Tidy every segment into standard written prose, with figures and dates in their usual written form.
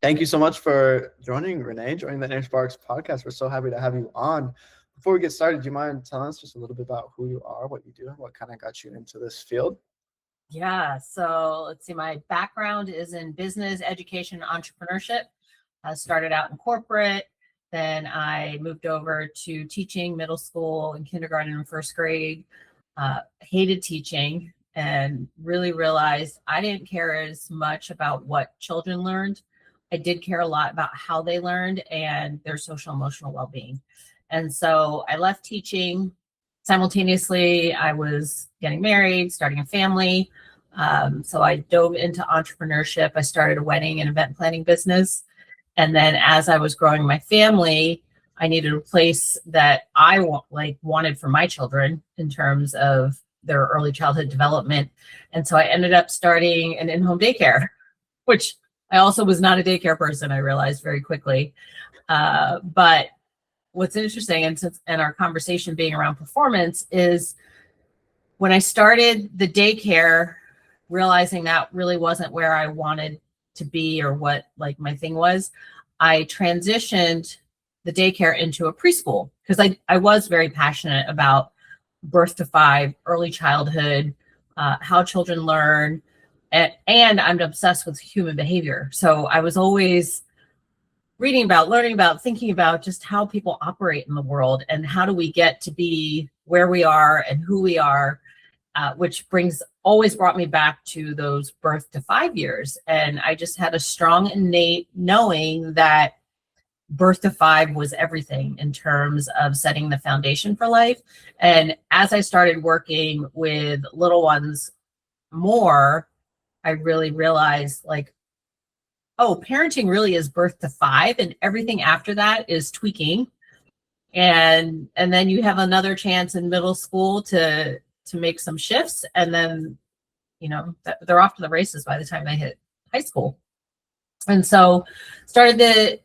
Thank you so much for joining the Innersparx Podcast. We're so happy to have you on. Before we get started, do you mind telling us just a little bit about who you are, what you do, and what kind of got you into this field? Yeah, so let's see. My background is in business, education, and entrepreneurship. I started out in corporate, then I moved over to teaching middle school and kindergarten and first grade. Hated teaching and really realized I didn't care as much about what children learned. I did care a lot about how they learned and their social emotional well-being. And so I left teaching. Simultaneously, I was getting married, starting a family. So I dove into entrepreneurship. I started a wedding and event planning business. And then as I was growing my family, I needed a place that I wanted for my children in terms of their early childhood development. And so I ended up starting an in-home daycare, which I also was not a daycare person, I realized very quickly. But what's interesting, and our conversation being around performance, is when I started the daycare, realizing that really wasn't where I wanted to be or what my thing was, I transitioned the daycare into a preschool because I was very passionate about birth to 5, early childhood, how children learn, and I'm obsessed with human behavior. So I was always reading about, learning about, thinking about just how people operate in the world and how do we get to be where we are and who we are, which always brought me back to those birth to 5 years. And I just had a strong innate knowing that birth to 5 was everything in terms of setting the foundation for life. And as I started working with little ones more, I really realized parenting really is birth to 5, and everything after that is tweaking. And then you have another chance in middle school to make some shifts. And then, they're off to the races by the time they hit high school. And so started the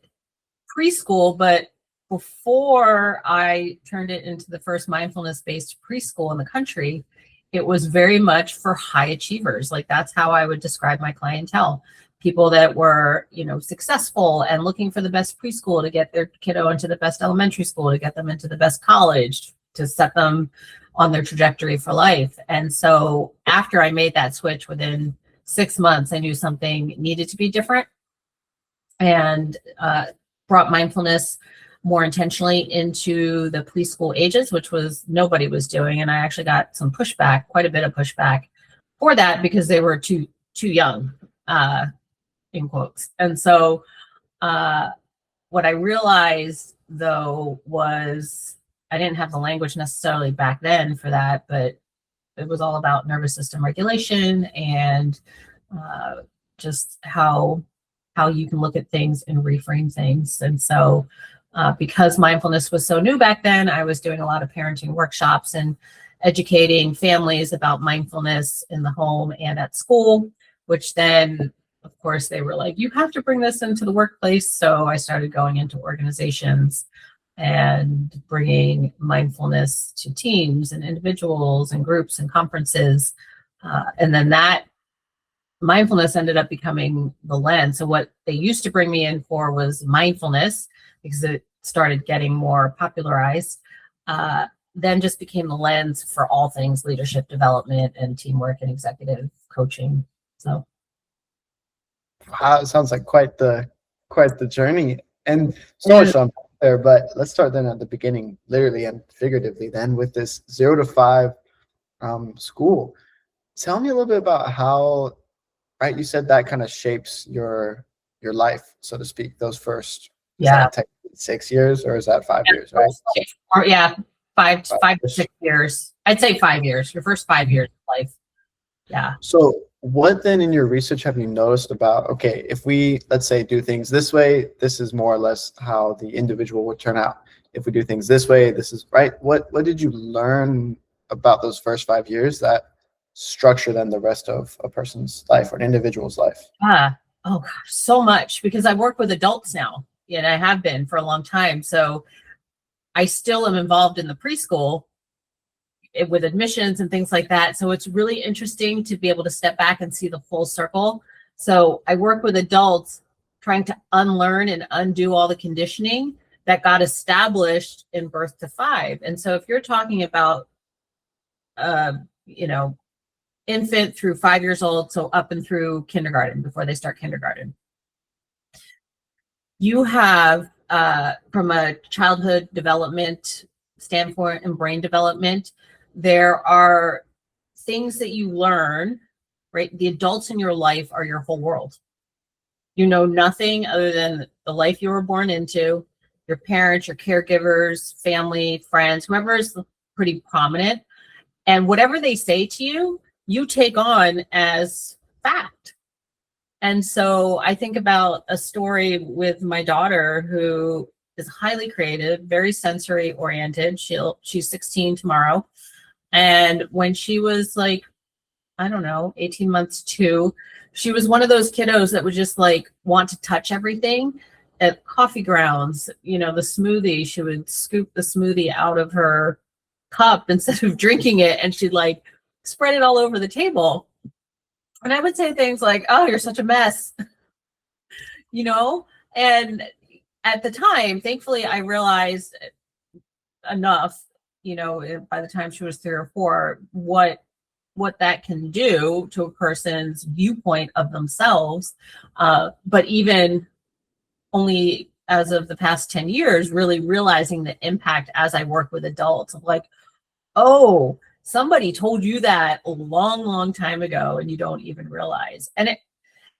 preschool, but before I turned it into the first mindfulness-based preschool in the country, it was very much for high achievers. That's how I would describe my clientele. People that were, successful and looking for the best preschool to get their kiddo into the best elementary school, to get them into the best college, to set them on their trajectory for life. And so after I made that switch, within 6 months, I knew something needed to be different, and brought mindfulness more intentionally into the preschool ages, which was nobody was doing. And I actually got some pushback, quite a bit of pushback for that, because they were too young, in quotes. And so what I realized, though, was I didn't have the language necessarily back then for that, but it was all about nervous system regulation and just how you can look at things and reframe things. And so because mindfulness was so new back then, I was doing a lot of parenting workshops and educating families about mindfulness in the home and at school, which then, of course, they were like, you have to bring this into the workplace. So I started going into organizations and bringing mindfulness to teams and individuals and groups and conferences. And then that mindfulness ended up becoming the lens. So what they used to bring me in for was mindfulness, because it started getting more popularized, then just became the lens for all things leadership development and teamwork and executive coaching. So, wow, it sounds like quite the journey, and so much fun there. But let's start then at the beginning, literally and figuratively, then with this 0 to 5 school. Tell me a little bit about how, right, you said that kind of shapes your life, so to speak, those first 6 years, or is that 5 years, right? Or, yeah, 5 to 6 years. I'd say 5 years, your first 5 years of life. Yeah. So what then in your research have you noticed about, okay, if we, let's say, do things this way, this is more or less how the individual would turn out. If we do things this way, this is right. What did you learn about those first 5 years that structure then the rest of a person's life or an individual's life? Oh gosh, so much, because I work with adults now, and I have been for a long time. So I still am involved in the preschool with admissions and things like that. So it's really interesting to be able to step back and see the full circle. So I work with adults trying to unlearn and undo all the conditioning that got established in birth to 5. And so if you're talking about, infant through 5 years old, so up and through kindergarten, before they start kindergarten, you have, from a childhood development standpoint and brain development, there are things that you learn, right? The adults in your life are your whole world. You know nothing other than the life you were born into, your parents, your caregivers, family, friends, whoever is pretty prominent. And whatever they say to you, you take on as fact. And so I think about a story with my daughter who is highly creative, very sensory oriented. She's 16 tomorrow. And when she was like, I don't know, 18 months, 2, she was one of those kiddos that would just like want to touch everything. At coffee grounds, the smoothie, she would scoop the smoothie out of her cup instead of drinking it, and she'd like spread it all over the table. And I would say things like, "Oh, you're such a mess," and at the time, thankfully, I realized enough, by the time she was 3 or 4, what that can do to a person's viewpoint of themselves. But even only as of the past 10 years, really realizing the impact as I work with adults of like, oh, somebody told you that a long, long time ago and you don't even realize. And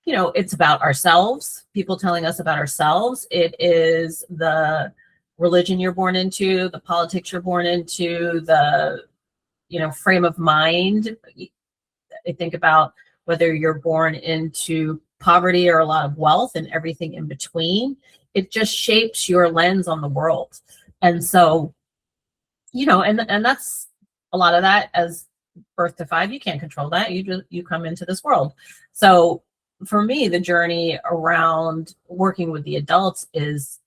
it's about ourselves, people telling us about ourselves. It is the religion you're born into, the politics you're born into, the, frame of mind. I think about whether you're born into poverty or a lot of wealth and everything in between. It just shapes your lens on the world. And so, and that's a lot of that. As birth to 5, you can't control that. You come into this world. So for me, the journey around working with the adults is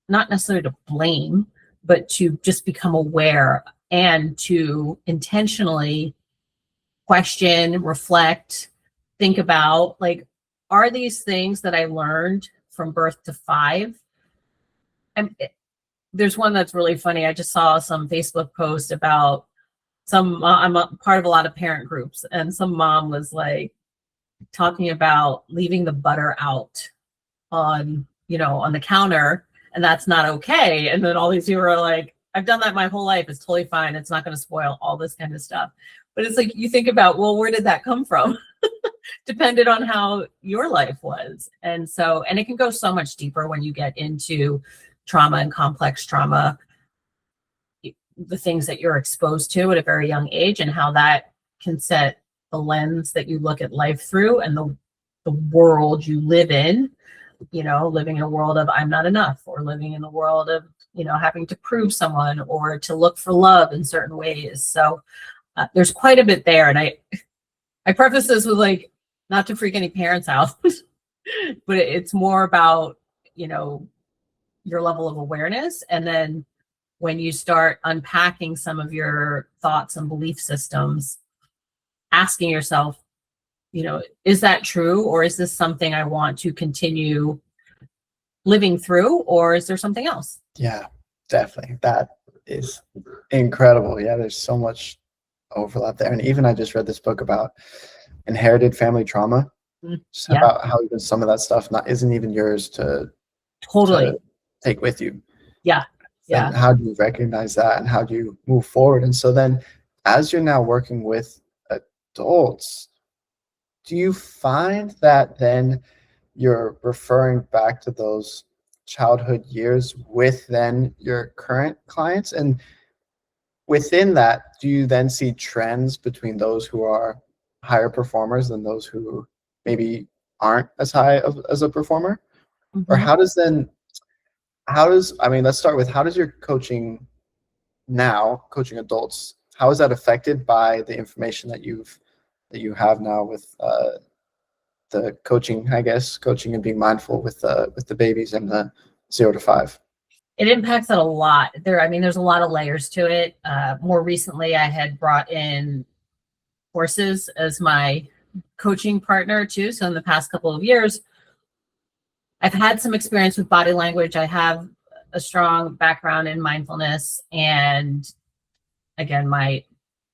not necessarily to blame, but to just become aware and to intentionally question, reflect, think about, like, are these things that I learned from birth to 5? And there's one that's really funny. I just saw some Facebook post about I'm a part of a lot of parent groups, and some mom was like talking about leaving the butter out on the counter, and that's not okay. And then all these people are like, I've done that my whole life. It's totally fine. It's not going to spoil, all this kind of stuff. But it's like, you think about, well, where did that come from? Depended on how your life was. And it can go so much deeper when you get into trauma and complex trauma, the things that you're exposed to at a very young age, and how that can set the lens that you look at life through, and the world you live in, living in a world of I'm not enough, or living in a world of, having to prove someone or to look for love in certain ways. So there's quite a bit there. And I preface this with like, not to freak any parents out, but it's more about, your level of awareness. And then when you start unpacking some of your thoughts and belief systems, asking yourself, is that true? Or is this something I want to continue living through? Or is there something else? Yeah, definitely. That is incredible. Yeah, there's so much overlap there. And even I just read this book about inherited family trauma. Just about how even some of that stuff isn't even yours to take with you. Yeah. And how do you recognize that, and how do you move forward? And so then, as you're now working with adults, do you find that then you're referring back to those childhood years with then your current clients? And within that, do you then see trends between those who are higher performers than those who maybe aren't as high as a performer? Mm-hmm. Or let's start with, how does your coaching adults, how is that affected by the information that you have now with the coaching and being mindful with the babies and the 0 to 5? It impacts it a lot. There's a lot of layers to it. More recently, I had brought in horses as my coaching partner too. So in the past couple of years, I've had some experience with body language. I have a strong background in mindfulness, and again, my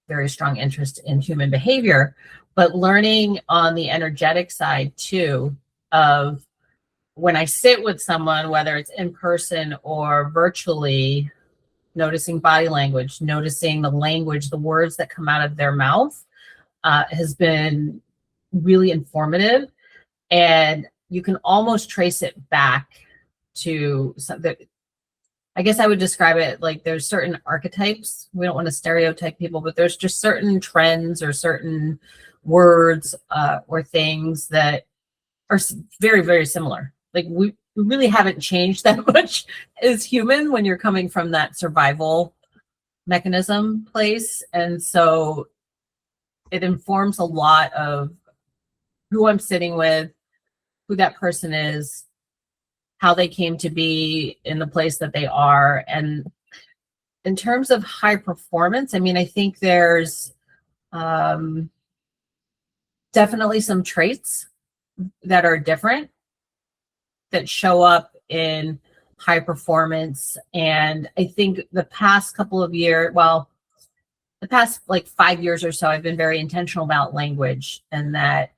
very strong interest in human behavior, but learning on the energetic side too, of when I sit with someone, whether it's in person or virtually, noticing body language, noticing the language, the words that come out of their mouth, has been really informative. And you can almost trace it back to something. I guess I would describe it like there's certain archetypes. We don't want to stereotype people, but there's just certain trends or certain words or things that are very, very similar. Like we really haven't changed that much as human when you're coming from that survival mechanism place. And so it informs a lot of who I'm sitting with, who that person is, how they came to be in the place that they are. And in terms of high performance, I mean, I think there's definitely some traits that are different that show up in high performance. And I think the past couple of years, well, the past like 5 years or so, I've been very intentional about language, and that,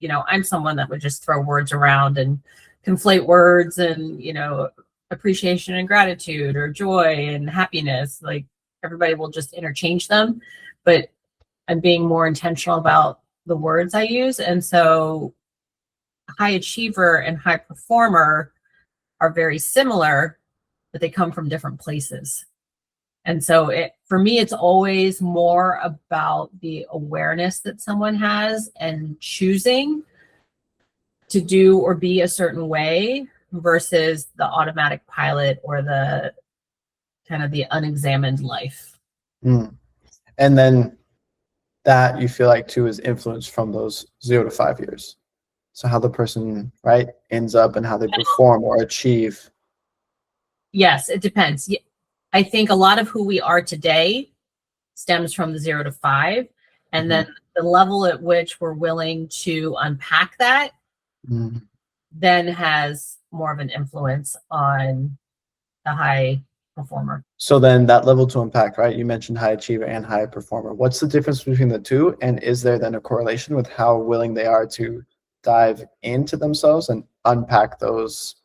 you know, I'm someone that would just throw words around and conflate words and, you know, appreciation and gratitude or joy and happiness. Like everybody will just interchange them, but I'm being more intentional about the words I use. And so high achiever and high performer are very similar, but they come from different places. And so for me, it's always more about the awareness that someone has and choosing to do or be a certain way versus the automatic pilot or the kind of the unexamined life. And then that you feel like too is influenced from those 0 to 5 years. So how the person, right, ends up and how they perform or achieve. Yes, it depends. I think a lot of who we are today stems from the 0 to 5. And then the level at which we're willing to unpack that then has more of an influence on the high performer. So then that level to unpack, right? You mentioned high achiever and high performer. What's the difference between the two? And is there then a correlation with how willing they are to dive into themselves and unpack those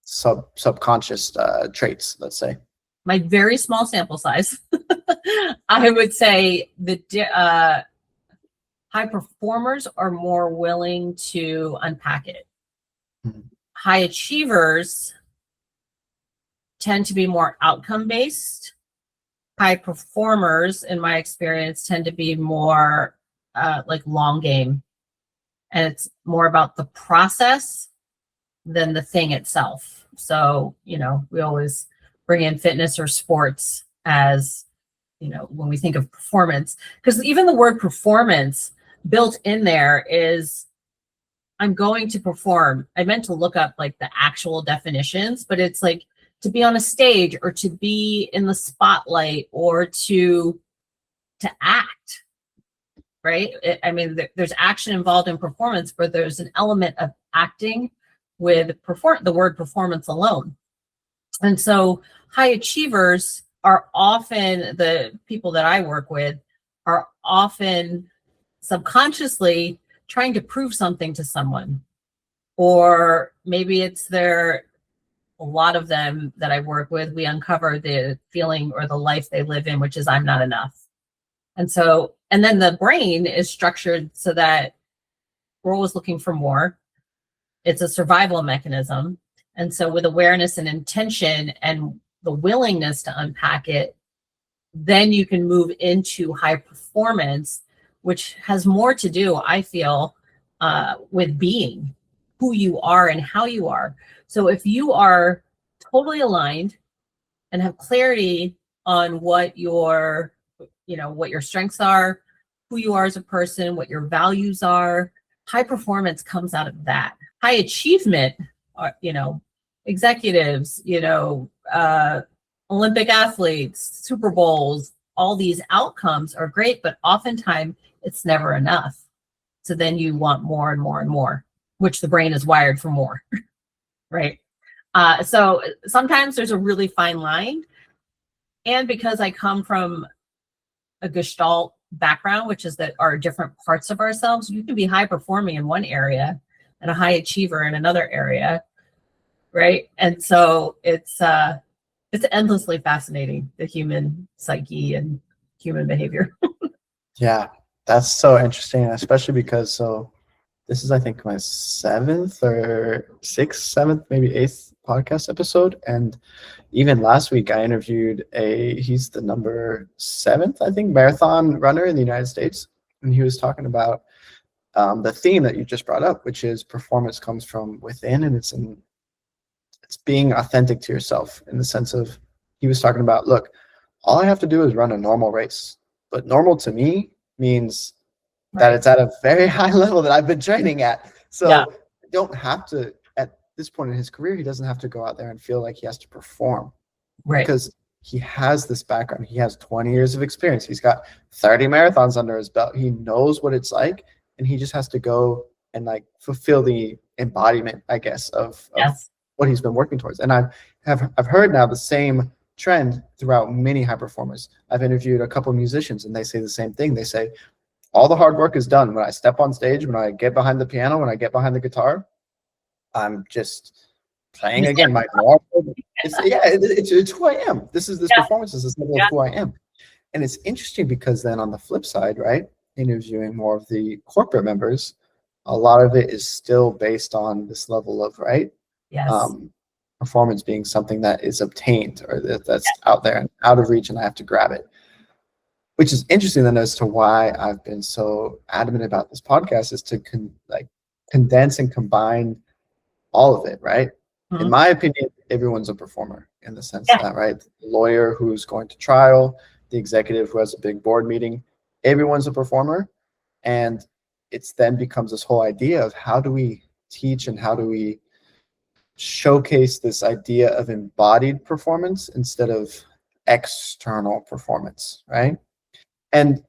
subconscious traits, let's say? My very small sample size, I would say the high performers are more willing to unpack it. High achievers tend to be more outcome based. High performers, in my experience, tend to be more like long game. And it's more about the process than the thing itself. So, you know, we always bring in fitness or sports as, you know, when we think of performance, because even the word performance built in there is I'm going to perform. I meant to look up like the actual definitions, but it's like to be on a stage or to be in the spotlight or to act, right? I mean, there's action involved in performance, but there's an element of acting with the word performance alone. And so high achievers are often, the people that I work with are often subconsciously trying to prove something to someone, or maybe it's a lot of them that I work with, we uncover the feeling or the life they live in, which is I'm not enough. And so, and then the brain is structured so that we're always looking for more. It's a survival mechanism. And so with awareness and intention and the willingness to unpack it, then you can move into high performance, which has more to do, I feel, with being who you are and how you are. So if you are totally aligned and have clarity on what your strengths are, who you are as a person, what your values are, high performance comes out of that. High achievement, executives, Olympic athletes, Super Bowls, all these outcomes are great, but oftentimes it's never enough. So then you want more and more and more, which the brain is wired for more. Right. So sometimes there's a really fine line. And because I come from a Gestalt background, which is that are different parts of ourselves, you can be high performing in one area and a high achiever in another area. Right. And so it's endlessly fascinating, the human psyche and human behavior. Yeah, that's so interesting, especially because this is, I think, my seventh or sixth, seventh, maybe eighth podcast episode. And even last week, I interviewed he's the number seventh, I think, marathon runner in the United States. And he was talking about the theme that you just brought up, which is performance comes from within, and it's being authentic to yourself, in the sense of, he was talking about, look, all I have to do is run a normal race. But normal to me means that it's at a very high level that I've been training at. So I don't have to, at this point in his career, he doesn't have to go out there and feel like he has to perform. Right. Because he has this background. He has 20 years of experience. He's got 30 marathons under his belt. He knows what it's like, and he just has to go and like fulfill the embodiment, I guess, of what he's been working towards. And I've heard now the same trend throughout many high performers. I've interviewed a couple of musicians, and they say the same thing. They say, all the hard work is done. When I step on stage, when I get behind the piano, when I get behind the guitar, I'm just playing again. My normal, it's who I am. This performance is this level of who I am. And it's interesting because then on the flip side, right, interviewing more of the corporate members, a lot of it is still based on this level of, performance being something that is obtained, or that's out there and out of reach, and I have to grab it. Which is interesting then as to why I've been so adamant about this podcast, is to condense and combine all of it, right? Mm-hmm. In my opinion, everyone's a performer, in the sense that, right? The lawyer who's going to trial, the executive who has a big board meeting, everyone's a performer. And it's then becomes this whole idea of, how do we teach and how do we showcase this idea of embodied performance instead of external performance, right? And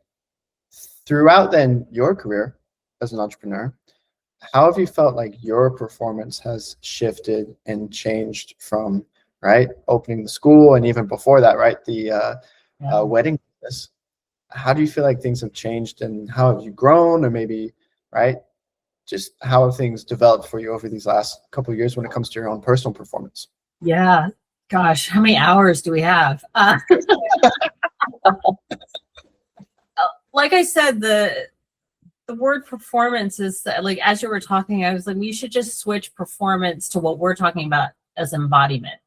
throughout then your career as an entrepreneur, how have you felt like your performance has shifted and changed from, right, opening the school, and even before that, right, the wedding business? How do you feel like things have changed, and how have you grown, or maybe, right, just how have things developed for you over these last couple of years when it comes to your own personal performance? Yeah, gosh, how many hours do we have? Like I said, the word performance is like, as you were talking, I was like, we should just switch performance to what we're talking about as embodiment.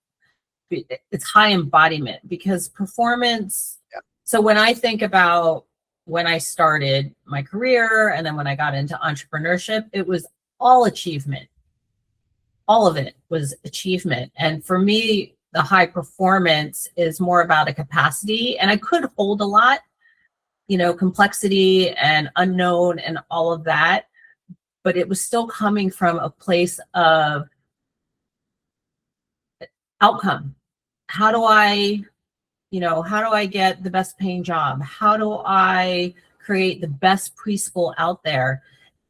It's high embodiment, because performance. So when I think about when I started my career, and then when I got into entrepreneurship, it was all achievement. All of it was achievement. And for me, the high performance is more about a capacity, and I could hold a lot, complexity and unknown and all of that, but it was still coming from a place of outcome. How do I get the best paying job? How do I create the best preschool out there?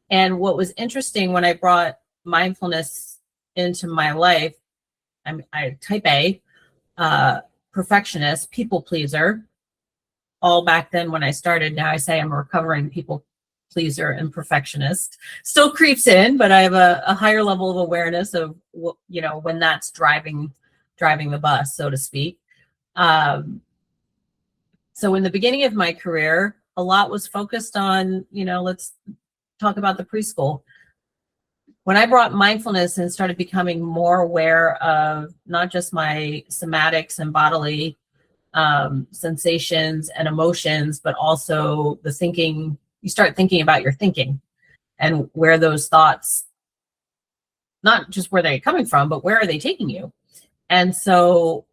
And what was interesting when I brought mindfulness into my life, I type A, perfectionist, people pleaser. All back then when I started, now I say I'm a recovering people pleaser and perfectionist. Still creeps in, but I have a higher level of awareness of, when that's driving the bus, so to speak. So in the beginning of my career, a lot was focused on, let's talk about the preschool. When I brought mindfulness and started becoming more aware of not just my somatics and bodily sensations and emotions, but also the thinking, you start thinking about your thinking and where those thoughts, not just where they're coming from, but where are they taking you? And so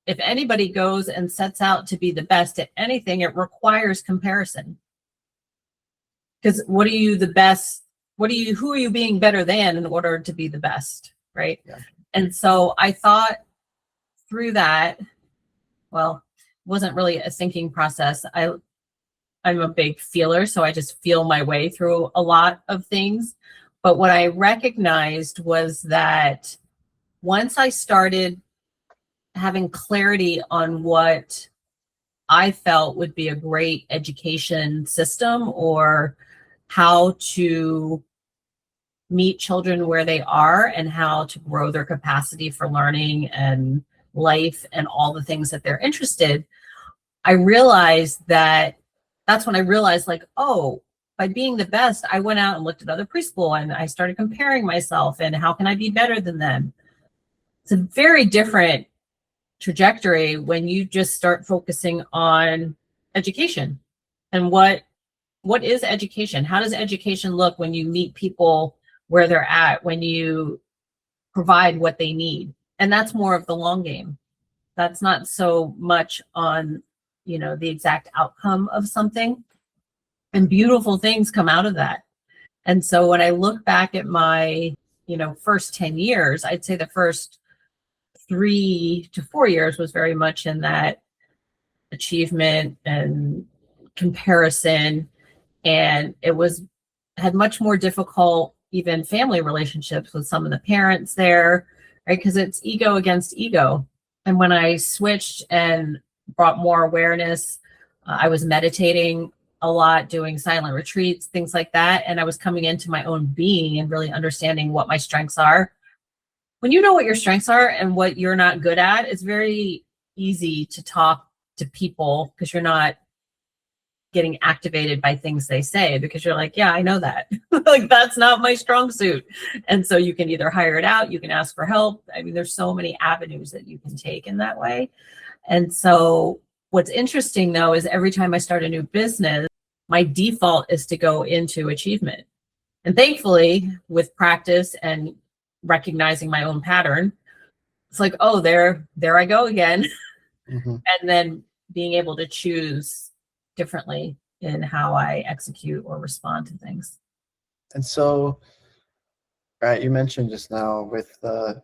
if anybody goes and sets out to be the best at anything, it requires comparison. Because who are you being better than in order to be the best, right? Yeah. And so I thought through that, well, it wasn't really a thinking process. I'm a big feeler, so I just feel my way through a lot of things. But what I recognized was that once I started having clarity on what I felt would be a great education system, or how to meet children where they are and how to grow their capacity for learning and life and all the things that they're interested, I realized that's when I realized, like, oh, by being the best, I went out and looked at other preschool and I started comparing myself and how can I be better than them? It's a very different trajectory when you just start focusing on education. And what is education? How does education look when you meet people where they're at, when you provide what they need? And that's more of the long game. That's not so much on, the exact outcome of something. And beautiful things come out of that. And so when I look back at my, first 10 years, I'd say the first 3 to 4 years was very much in that achievement and comparison. And it had much more difficult, even family relationships with some of the parents there, right? Because it's ego against ego. And when I switched and brought more awareness, I was meditating a lot, doing silent retreats, things like that. And I was coming into my own being and really understanding what my strengths are. When you know what your strengths are and what you're not good at, it's very easy to talk to people because you're not getting activated by things they say, because you're like, yeah, I know that. Like, that's not my strong suit. And so you can either hire it out, you can ask for help. I mean, there's so many avenues that you can take in that way. And so what's interesting, though, is every time I start a new business, my default is to go into achievement. And thankfully, with practice and recognizing my own pattern, it's like, oh, there I go again. Mm-hmm. And then being able to choose differently in how I execute or respond to things. And so, right, you mentioned just now with the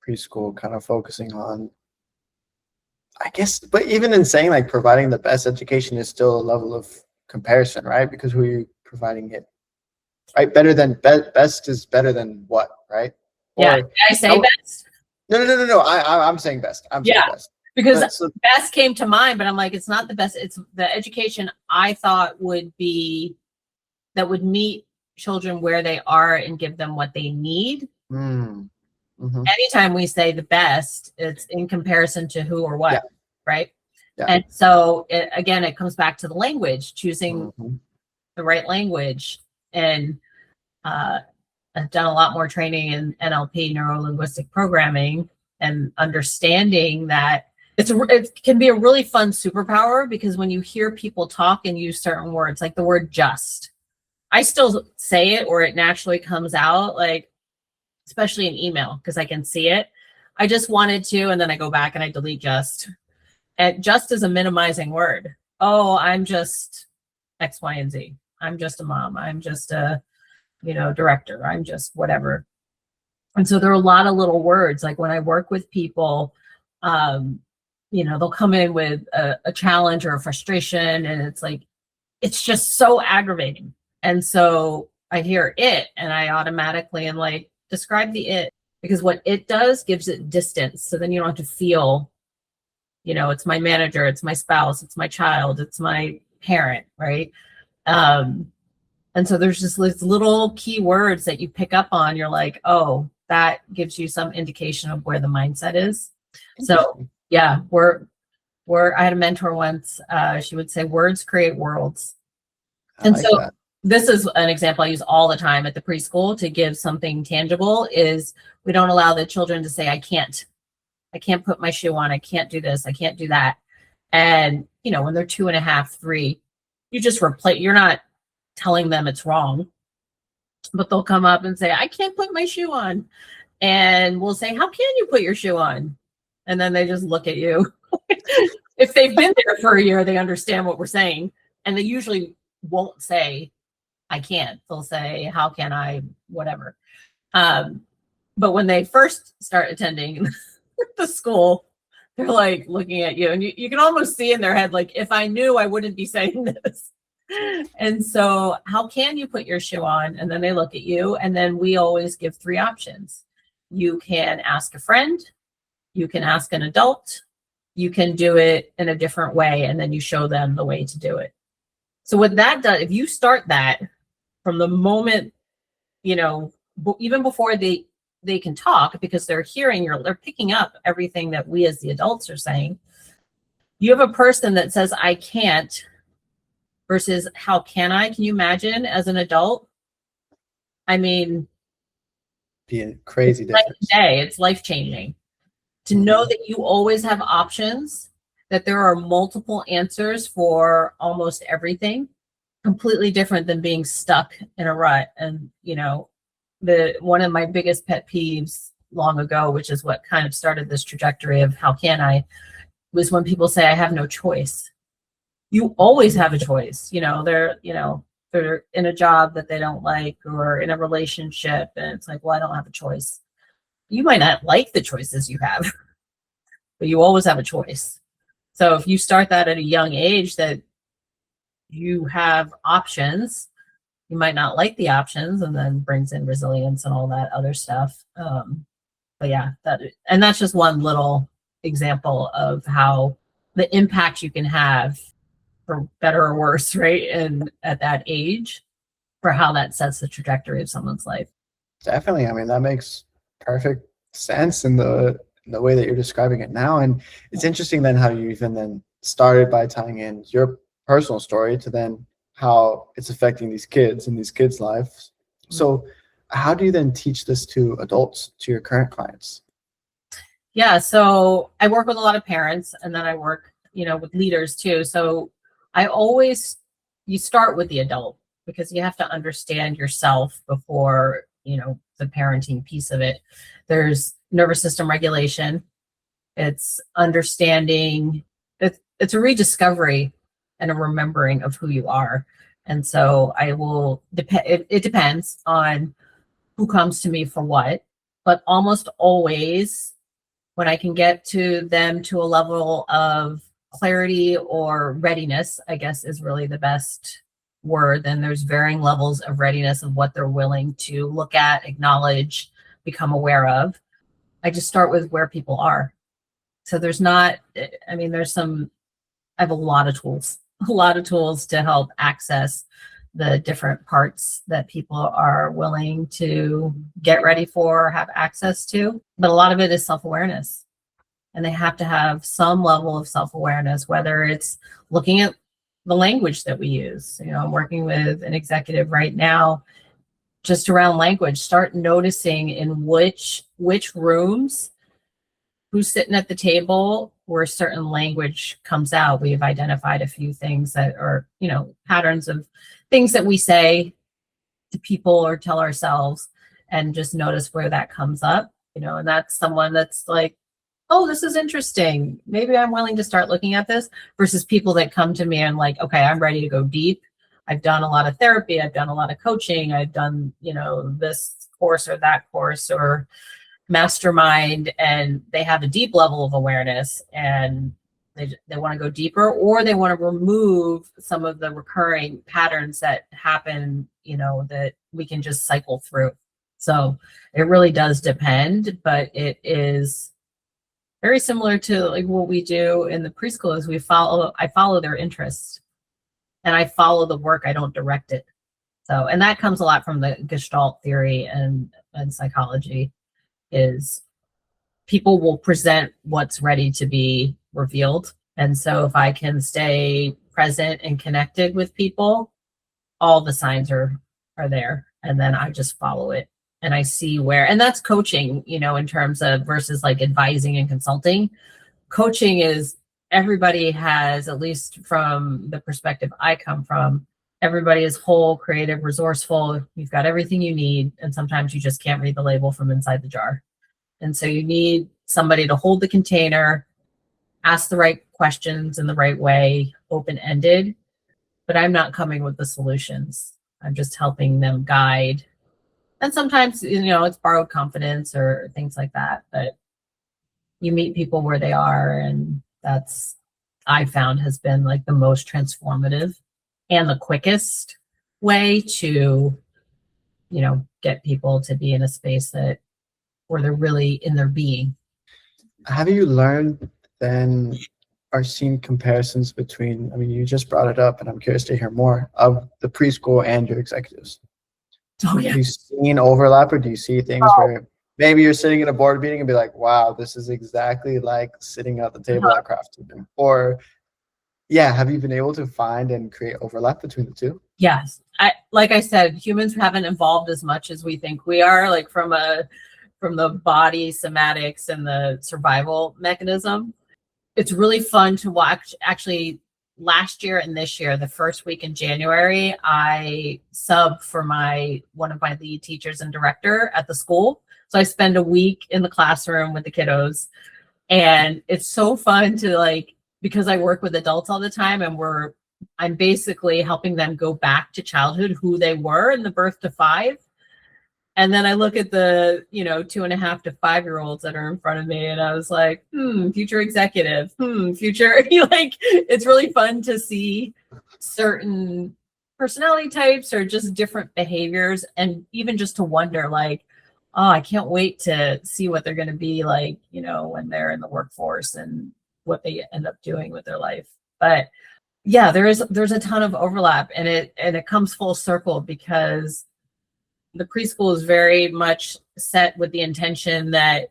preschool kind of focusing on, I guess, but even in saying like providing the best education is still a level of comparison, right? Because who are you providing it? Right, best is better than what, right? Yeah, did I say best? No. I'm saying best. I'm saying best. Because best came to mind, but I'm like, it's not the best. It's the education I thought would meet children where they are and give them what they need. Mm-hmm. Anytime we say the best, it's in comparison to who or what, right? Yeah. And so it comes back to the language, choosing the right language. And I've done a lot more training in NLP, neuro-linguistic programming, and understanding that it can be a really fun superpower, because when you hear people talk and use certain words, like the word just, I still say it, or it naturally comes out, like, especially in email, because I can see it. I just wanted to, and then I go back and I delete just. And just is a minimizing word. Oh, I'm just X, Y, and Z. I'm just a mom. I'm just a, director. I'm just whatever. And so there are a lot of little words. Like when I work with people, they'll come in with a challenge or a frustration, and it's like, it's just so aggravating. And so I hear it, and I automatically am like, describe the it, because what it does gives it distance. So then you don't have to feel, it's my manager, it's my spouse, it's my child, it's my parent, right? And so there's just these little key words that you pick up on. You're like, oh, that gives you some indication of where the mindset is. So yeah, I had a mentor once, she would say, words create worlds. And so that. This is an example I use all the time at the preschool to give something tangible, is we don't allow the children to say, I can't put my shoe on. I can't do this. I can't do that. And, when they're 2.5, 3, you just replace, you're not telling them it's wrong, but they'll come up and say, I can't put my shoe on. And we'll say, how can you put your shoe on? And then they just look at you. If they've been there for a year, they understand what we're saying. And they usually won't say, I can't. They'll say, how can I, whatever. But when they first start attending the school, they're like looking at you, and you can almost see in their head, like, if I knew, I wouldn't be saying this. And so how can you put your shoe on? And then they look at you, and then we always give 3 options. You can ask a friend, you can ask an adult, you can do it in a different way, and then you show them the way to do it. So what that does, if you start that from the moment, even before they can talk, because they're they're picking up everything that we as the adults are saying. You have a person that says, I can't, versus how can I? Can you imagine as an adult? I mean, be a crazy difference. It's life changing to know that you always have options, that there are multiple answers for almost everything, completely different than being stuck in a rut. And, one of my biggest pet peeves long ago, which is what kind of started this trajectory of how can I, was when people say, I have no choice. You always have a choice. They're in a job that they don't like, or in a relationship, and it's like, well, I don't have a choice. You might not like the choices you have, but you always have a choice. So if you start that at a young age, that you have options, you might not like the options, and then brings in resilience and all that other stuff. But yeah, that's just one little example of how the impact you can have, for better or worse, right? And at that age, for how that sets the trajectory of someone's life. Definitely. I mean, that makes perfect sense in the way that you're describing it now. And it's interesting then how you even then started by tying in your personal story to then how it's affecting these kids and these kids' lives. So how do you then teach this to adults, to your current clients? Yeah, so I work with a lot of parents, and then I work, with leaders too. So you start with the adult, because you have to understand yourself before, the parenting piece of it. There's nervous system regulation. It's understanding, it's a rediscovery and a remembering of who you are. And so it depends on who comes to me for what, but almost always when I can get to them to a level of clarity or readiness, I guess is really the best word. Then there's varying levels of readiness of what they're willing to look at, acknowledge, become aware of. I just start with where people are. So I have a lot of tools to help access the different parts that people are willing to get ready for, have access to. But a lot of it is self-awareness. And they have to have some level of self-awareness, whether it's looking at the language that we use. I'm working with an executive right now just around language. Start noticing in which rooms, who's sitting at the table, where certain language comes out. We've identified a few things that are, patterns of things that we say to people or tell ourselves, and just notice where that comes up, and that's someone that's like, oh, this is interesting. Maybe I'm willing to start looking at this, versus people that come to me and like, okay, I'm ready to go deep. I've done a lot of therapy. I've done a lot of coaching. I've done, this course or that course or mastermind, and they have a deep level of awareness, and they want to go deeper, or they want to remove some of the recurring patterns that happen, that we can just cycle through. So it really does depend, but it is very similar to like what we do in the preschool is I follow their interests, and I follow the work. I don't direct it. So, and that comes a lot from the Gestalt theory and psychology, is people will present what's ready to be revealed. And so if I can stay present and connected with people, all the signs are there. And then I just follow it. And I see where, and that's coaching, in terms of versus like advising and consulting. Coaching is everybody has, at least from the perspective I come from, everybody is whole, creative, resourceful. You've got everything you need. And sometimes you just can't read the label from inside the jar. And so you need somebody to hold the container, ask the right questions in the right way, open-ended. But I'm not coming with the solutions. I'm just helping them guide. And sometimes, it's borrowed confidence or things like that. But you meet people where they are. And that's, I found, has been like the most transformative. and the quickest way to, get people to be in a space where they're really in their being. Have you learned then or seen comparisons between, I mean, you just brought it up and I'm curious to hear more of the preschool and your executives. Oh, yeah. Have you seen overlap, or do you see things where maybe you're sitting in a board meeting and be like, wow, this is exactly like sitting at the table at Craft Team? Or have you been able to find and create overlap between the two? Yes. Like I said, humans haven't evolved as much as we think we are, like from the body somatics and the survival mechanism. It's really fun to watch. Actually, last year and this year, the first week in January, I subbed for one of my lead teachers and director at the school. So I spend a week in the classroom with the kiddos, and it's so fun to because I work with adults all the time, and I'm basically helping them go back to childhood, who they were in the birth to 5. And then I look at the, 2.5 to 5-year-olds that are in front of me, and I was like, future executive, future, it's really fun to see certain personality types or just different behaviors. And even just to wonder, oh, I can't wait to see what they're going to be like, when they're in the workforce and what they end up doing with their life. But yeah, there's a ton of overlap, and it comes full circle because the preschool is very much set with the intention that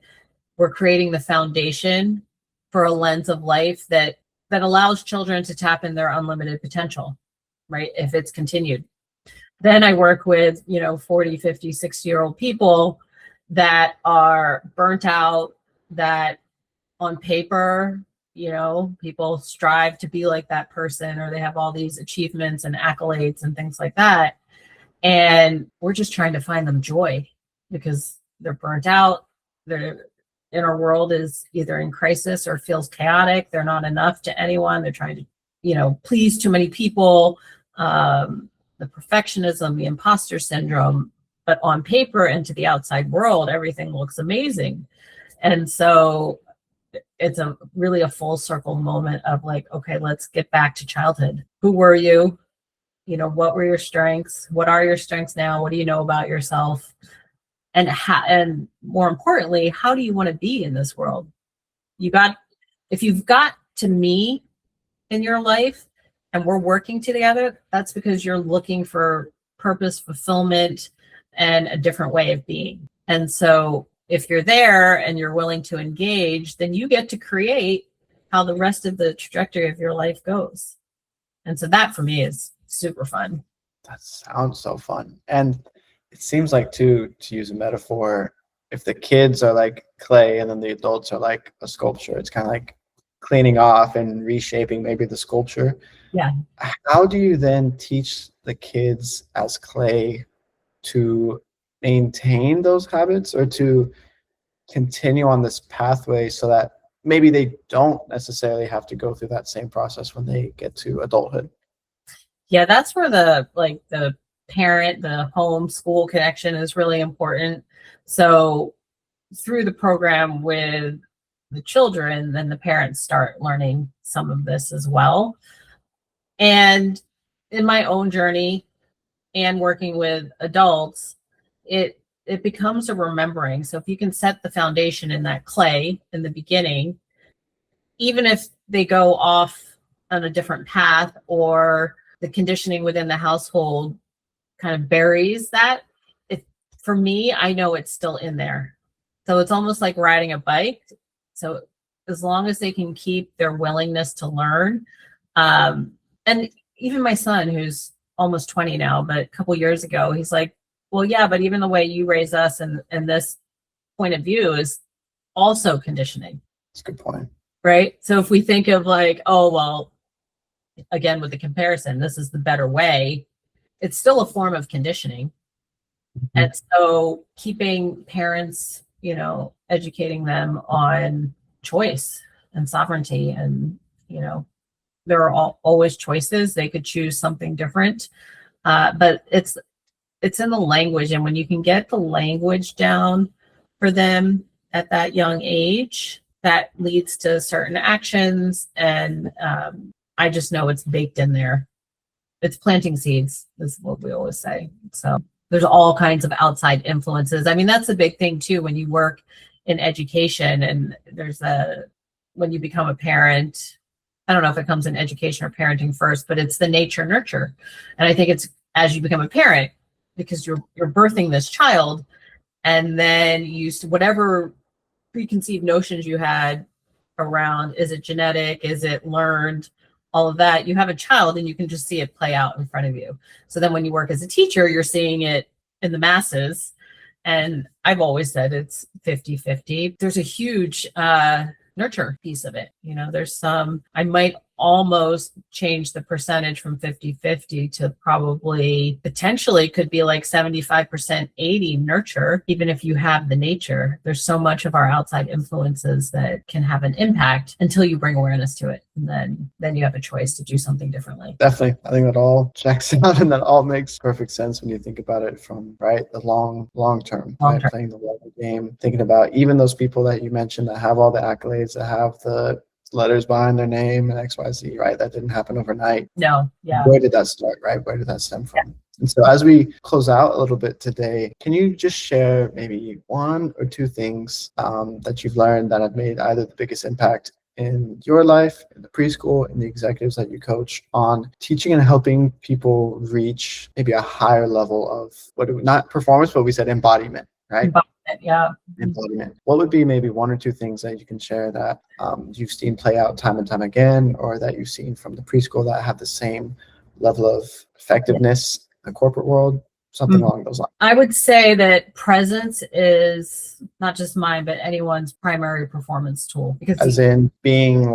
we're creating the foundation for a lens of life that allows children to tap in their unlimited potential, right? If it's continued. Then I work with, 40, 50, 60-year-old people that are burnt out, that on paper, people strive to be like that person, or they have all these achievements and accolades and things like that. And we're just trying to find them joy because they're burnt out. Their inner world is either in crisis or feels chaotic. They're not enough to anyone. They're trying to, please too many people. The perfectionism, the imposter syndrome. But on paper and to the outside world, everything looks amazing. And so it's really a full circle moment of okay, let's get back to childhood. Who were you? What were your strengths? What are your strengths now? What do you know about yourself? And more importantly, how do you want to be in this world? If you've got to me in your life and we're working together, that's because you're looking for purpose, fulfillment, and a different way of being. And so if you're there and you're willing to engage, then you get to create how the rest of the trajectory of your life goes. And so that for me is super fun. That sounds so fun. And it seems like, to use a metaphor, if the kids are like clay and then the adults are like a sculpture, it's kind of like cleaning off and reshaping maybe the sculpture. Yeah. How do you then teach the kids as clay to maintain those habits or to continue on this pathway so that maybe they don't necessarily have to go through that same process when they get to adulthood? Yeah, that's where the parent, the home school connection is really important. So through the program with the children, then the parents start learning some of this as well. And in my own journey and working with adults, it becomes a remembering. So if you can set the foundation in that clay in the beginning, even if they go off on a different path or the conditioning within the household kind of buries that, for me, I know it's still in there. So it's almost like riding a bike. So as long as they can keep their willingness to learn, and even my son, who's almost 20 now, but a couple years ago, he's like, well, yeah, but even the way you raise us and this point of view is also conditioning. That's a good point. Right? So if we think of oh, well, again, with the comparison, this is the better way, it's still a form of conditioning. Mm-hmm. And so keeping parents, educating them on choice and sovereignty, and, there are always choices. They could choose something different, but it's in the language. And when you can get the language down for them at that young age, that leads to certain actions. And I just know it's baked in there. it's planting seeds is what we always say. So there's all kinds of outside influences. I mean, that's a big thing too, when you work in education, and when you become a parent, I don't know if it comes in education or parenting first, but it's the nature nurture. And I think it's as you become a parent, because you're birthing this child, and then whatever preconceived notions you had around, is it genetic, is it learned, all of that, you have a child and you can just see it play out in front of you. So then when you work as a teacher, you're seeing it in the masses. And I've always said it's 50-50. There's a huge nurture piece of it. There's I might almost change the percentage from 50-50 to probably potentially could be like 75% 80 nurture, even if you have the nature. There's so much of our outside influences that can have an impact until you bring awareness to it. And then you have a choice to do something differently. Definitely. I think that all checks out, and that all makes perfect sense when you think about it from the long term, right? Playing the long game, thinking about even those people that you mentioned that have all the accolades, that have the letters behind their name and XYZ, right? That didn't happen overnight. No. Yeah. Where did that start, right? Where did that stem from? Yeah. And so as we close out a little bit today, can you just share maybe one or two things that you've learned that have made either the biggest impact in your life, in the preschool, in the executives that you coach, on teaching and helping people reach maybe a higher level of not performance, but we said embodiment, right? Embodiment, yeah. Embodiment. What would be maybe one or two things that you can share that you've seen play out time and time again, or that you've seen from the preschool that have the same level of effectiveness in the corporate world? Something along those lines. I would say that presence is not just mine, but anyone's primary performance tool. Because as in being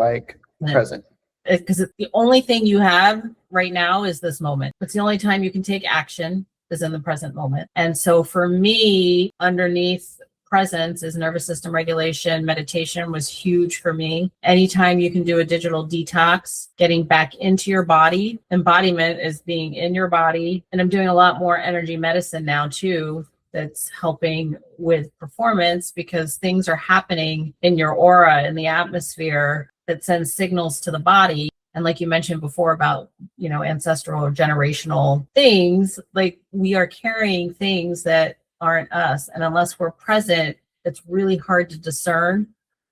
present. Because the only thing you have right now is this moment. It's the only time you can take action is in the present moment. And so for me, underneath presence is nervous system regulation. Meditation was huge for me. Anytime you can do a digital detox, getting back into your body. Embodiment is being in your body. And I'm doing a lot more energy medicine now too, that's helping with performance, because things are happening in your aura, in the atmosphere, that sends signals to the body. And like you mentioned before about, ancestral or generational things, like we are carrying things that aren't us. And unless we're present, it's really hard to discern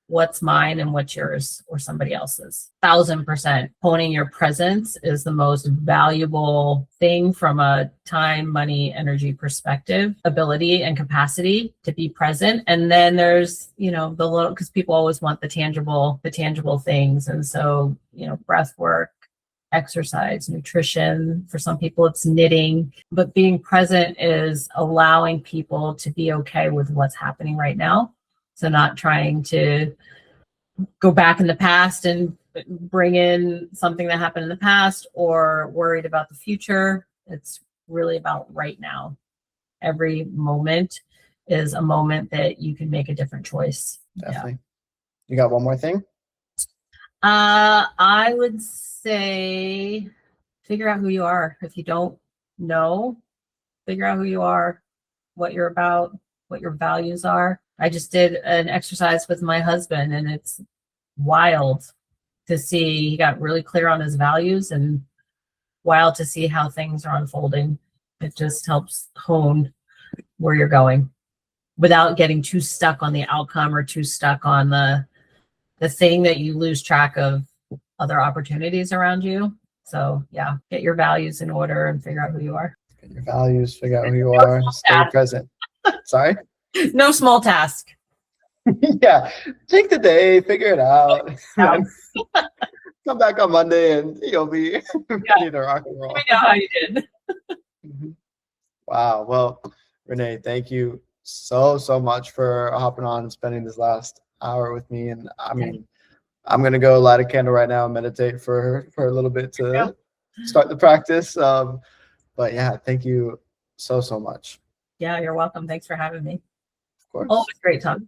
what's mine and what's yours or somebody else's. 1000%. Honing your presence is the most valuable thing from a time, money, energy perspective, ability and capacity to be present. And then there's, the little, because people always want the tangible things. And so, breath work, exercise, nutrition. For some people, it's knitting. But being present is allowing people to be okay with what's happening right now. So not trying to go back in the past and bring in something that happened in the past, or worried about the future. It's really about right now. Every moment is a moment that you can make a different choice. Definitely. Yeah. You got one more thing? I would say figure out who you are. If you don't know, figure out who you are, what you're about, what your values are. I just did an exercise with my husband, and it's wild to see. He got really clear on his values, and wild to see how things are unfolding. It just helps hone where you're going without getting too stuck on the outcome or too stuck on the thing that you lose track of other opportunities around you. So yeah, get your values in order and figure out who you are. Get your values, figure out who you are, stay present. Sorry? No small task. Yeah. Take the day, figure it out. Come back on Monday and you'll be ready to rock and roll. We know how you did. Wow. Well, Renee, thank you so much for hopping on and spending this last hour with me. And I mean, I'm going to go light a candle right now and meditate for a little bit to start the practice. But yeah, thank you so much. Yeah, you're welcome. Thanks for having me. Of course. Always great talk.